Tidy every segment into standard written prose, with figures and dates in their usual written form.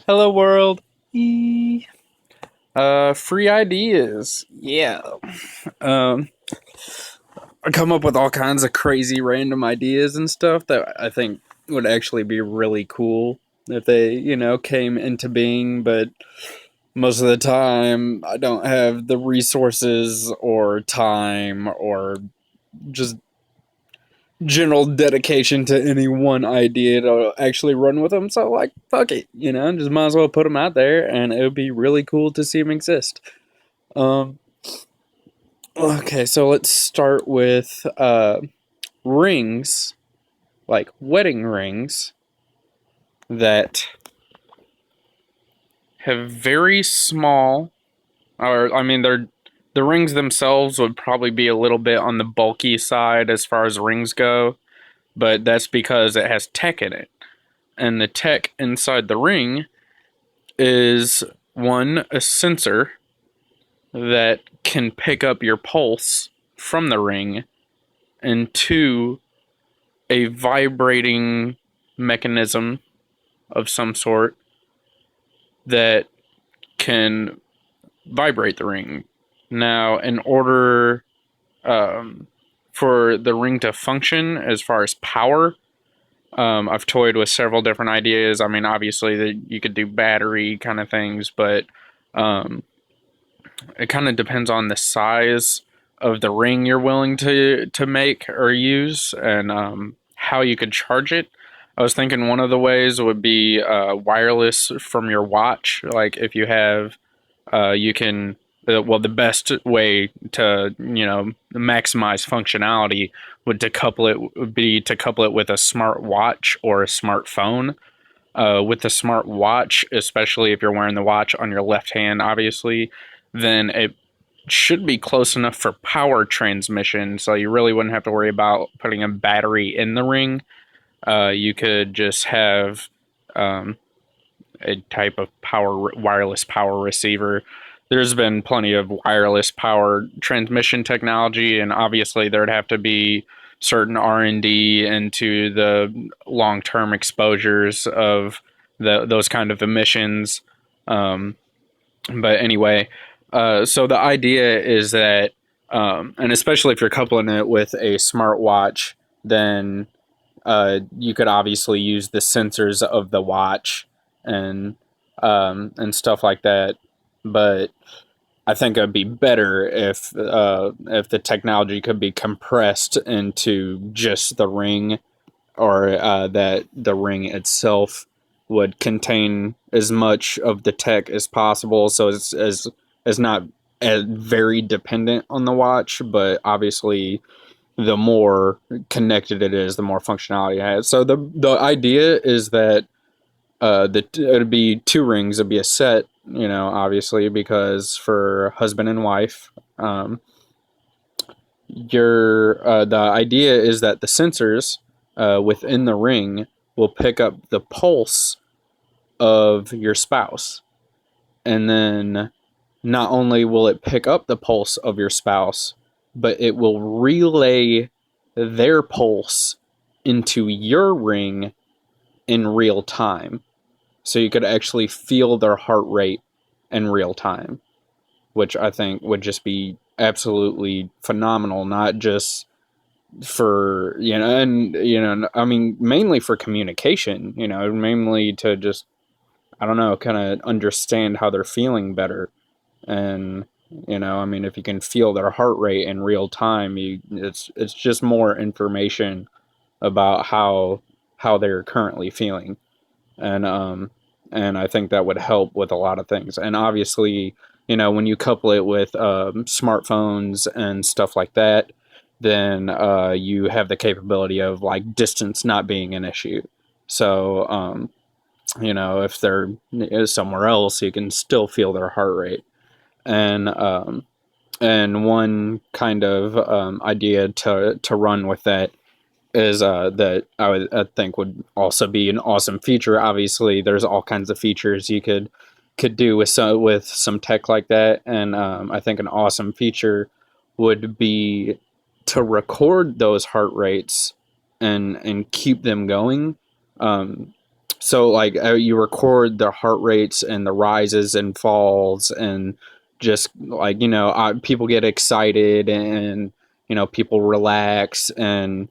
Hello world. Eee. Free ideas. Yeah. Um, I come up with all kinds of crazy random ideas and stuff that I think would actually be really cool if they, came into being, but most of the time I don't have the resources or time or just general dedication to any one idea to actually run with them. So, like, fuck it, just might as well put them out there, and it would be really cool to see them exist. Um, okay, so let's start with rings, like wedding rings, that have very small, or I mean, they're the rings themselves would probably be a little bit on the bulky side as far as rings go, but that's because it has tech in it. And the tech inside the ring is one, a sensor that can pick up your pulse from the ring, and two, a vibrating mechanism of some sort that can vibrate the ring. Now, in order for the ring to function as far as power, I've toyed with several different ideas. I mean, obviously, that you could do battery kind of things, but um, it kind of depends on the size of the ring you're willing to make or use, and how you could charge it. I was thinking one of the ways would be wireless from your watch. Like if you have, you can. Well, the best way to maximize functionality would be to couple it with a smart watch or a smartphone. With the smart watch, especially if you're wearing the watch on your left hand, obviously, then it should be close enough for power transmission, so you really wouldn't have to worry about putting a battery in the ring. You could just have um, a type of wireless power receiver. There's been plenty of wireless power transmission technology, and obviously there'd have to be certain R&D into the long-term exposures of those kind of emissions. Um, but anyway, so the idea is that, and especially if you're coupling it with a smartwatch, then you could obviously use the sensors of the watch and and stuff like that. But I think it'd be better if the technology could be compressed into just the ring, or that the ring itself would contain as much of the tech as possible, so it's as not as very dependent on the watch, but obviously the more connected it is, the more functionality it has. So the idea is that it'd be two rings. It'd be a set, obviously, because for husband and wife, your the idea is that the sensors within the ring will pick up the pulse of your spouse, and then not only will it pick up the pulse of your spouse, but it will relay their pulse into your ring in real time. So you could actually feel their heart rate in real time, which I think would just be absolutely phenomenal, not just for, and, I mean, mainly for communication, mainly to just, I don't know, kind of understand how they're feeling better. And I mean, if you can feel their heart rate in real time, it's just more information about how they're currently feeling. And and I think that would help with a lot of things. And obviously, when you couple it with smartphones and stuff like that, then you have the capability of like distance not being an issue. So if they're somewhere else, you can still feel their heart rate. And one kind of idea to run with that is that I think would also be an awesome feature. Obviously, there's all kinds of features you could do with some tech like that, and I think an awesome feature would be to record those heart rates and keep them going. Um, So like you record the heart rates and the rises and falls, and just like, people get excited, and people relax, and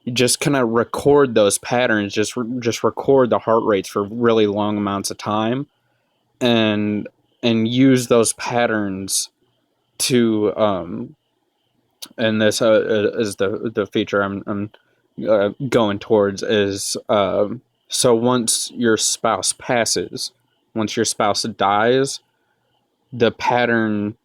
you just kind of record those patterns, just record the heart rates for really long amounts of time, and use those patterns to and this is the feature I'm going towards, is so once your spouse dies, the pattern,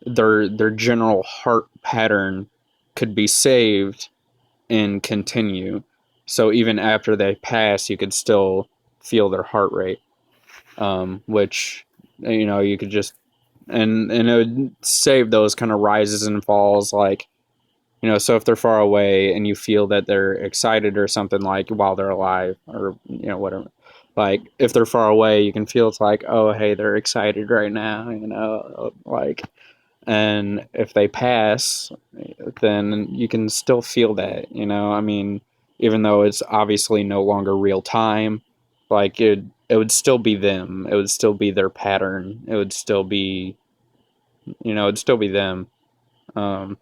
their general heart pattern, could be saved and continue. So even after they pass, you could still feel their heart rate, which you could just, and it would save those kind of rises and falls, like, so if they're far away and you feel that they're excited or something, like while they're alive, or whatever, like if they're far away, you can feel it's like, oh hey, they're excited right now, like, and if they pass, then you can still feel that, I mean, even though it's obviously no longer real time, like it would still be them, it would still be their pattern, it would still be, it'd still be them. um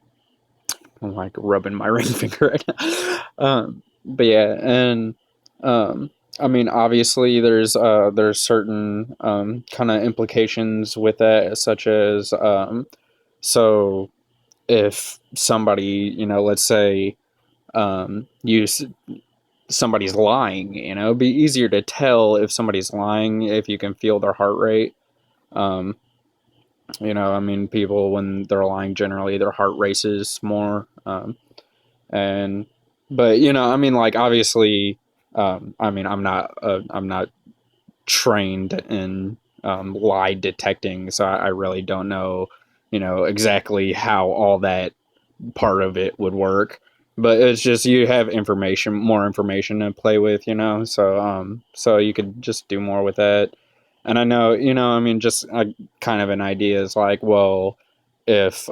I'm like rubbing my ring finger right now. But yeah, and I mean, obviously, there's certain kind of implications with that, such as so if somebody, let's say, you somebody's lying, it'd be easier to tell if somebody's lying if you can feel their heart rate. Um, I mean, people, when they're lying, generally their heart races more. And but I mean, like, obviously, I mean, I'm not trained in lie detecting, so I really don't know, exactly how all that part of it would work. But it's just, you have more information to play with, so you could just do more with that. And I know, I mean, just kind of an idea is like, well, if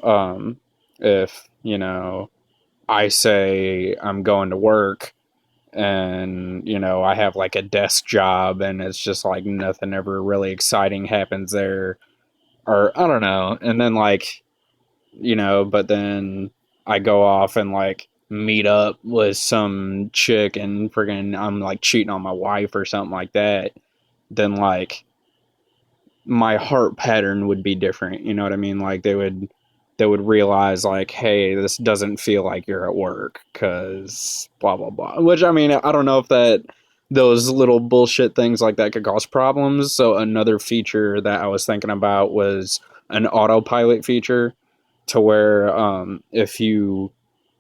if I say I'm going to work, and I have like a desk job, and it's just like nothing ever really exciting happens there, or I don't know, and then like, but then I go off and like meet up with some chick, and friggin' I'm like cheating on my wife or something like that, then like my heart pattern would be different. You know what I mean? Like they would realize, like, hey, this doesn't feel like you're at work because blah blah blah. Which, I mean, I don't know if that those little bullshit things like that could cause problems. So another feature that I was thinking about was an autopilot feature, to where if you,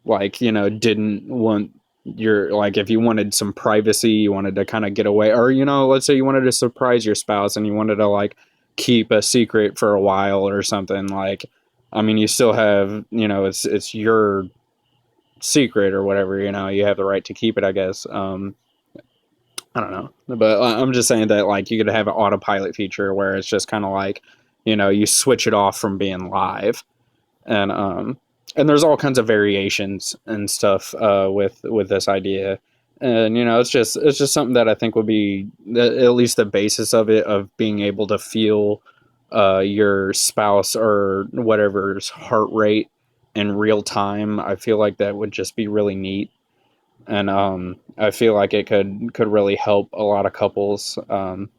like, didn't want your, like, if you wanted some privacy, you wanted to kind of get away, or let's say you wanted to surprise your spouse and you wanted to like keep a secret for a while or something, like, I mean, you still have, it's your secret or whatever, you have the right to keep it, I guess. I don't know, but I'm just saying that, like, you could have an autopilot feature where it's just kind of like, you switch it off from being live, and there's all kinds of variations and stuff with this idea, and it's just something that I think would be at least the basis of it, of being able to feel your spouse or whatever's heart rate in real time. I feel like that would just be really neat, and I feel like it could really help a lot of couples, and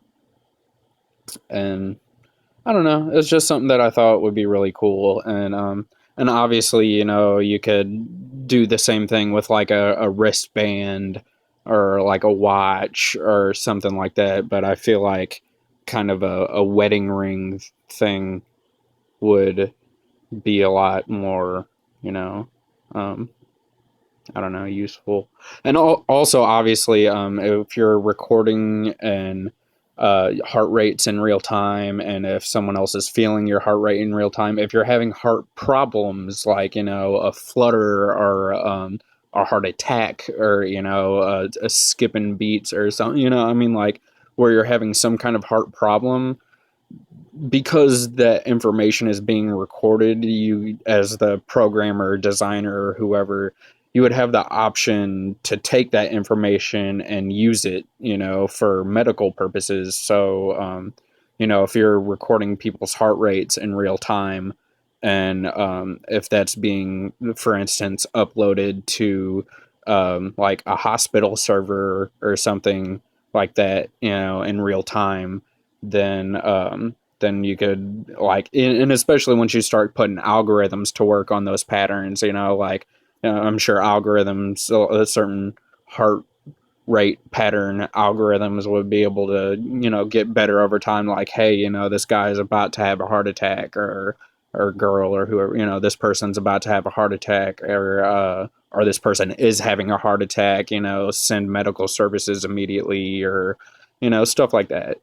I don't know. It's just something that I thought would be really cool, and obviously, you could do the same thing with like a wristband or like a watch or something like that. But I feel like kind of a wedding ring thing would be a lot more, you know, um, I don't know, useful. And also, obviously, if you're recording and heart rates in real time, and if someone else is feeling your heart rate in real time, if you're having heart problems, like, a flutter, or a heart attack, or a skipping beats or something, I mean, like, where you're having some kind of heart problem, because that information is being recorded, you, as the programmer, designer, or whoever, you would have the option to take that information and use it, for medical purposes. So, if you're recording people's heart rates in real time, and if that's being, for instance, uploaded to like a hospital server or something like that, in real time, then you could, like, and especially once you start putting algorithms to work on those patterns, like, I'm sure algorithms, a certain heart rate pattern algorithms would be able to, get better over time. Like, hey, this guy is about to have a heart attack, or girl, or whoever, this person's about to have a heart attack, or this person is having a heart attack, send medical services immediately, or, stuff like that.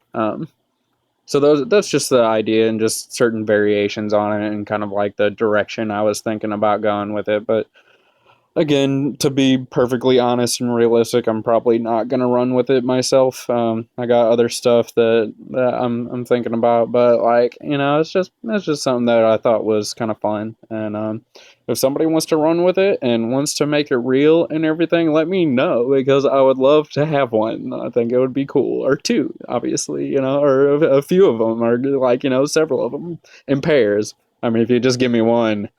So that's just the idea, and just certain variations on it, and kind of like the direction I was thinking about going with it. But again, to be perfectly honest and realistic, I'm probably not gonna run with it myself. I got other stuff that I'm thinking about, but, like, it's just something that I thought was kind of fun. And if somebody wants to run with it and wants to make it real and everything, let me know, because I would love to have one. I think it would be cool, or two, obviously, or a few of them, or, like, several of them in pairs. I mean, if you just give me one.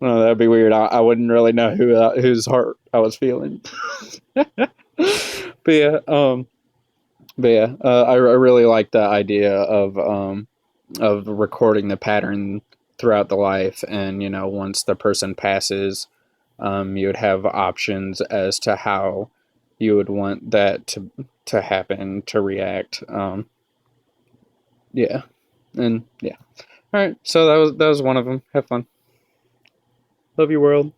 Oh, that'd be weird. I wouldn't really know whose heart I was feeling. but yeah, I really like the idea of recording the pattern throughout the life, and once the person passes, you would have options as to how you would want that to happen, to react. Yeah, and yeah. All right, so that was one of them. Have fun. Love you, world.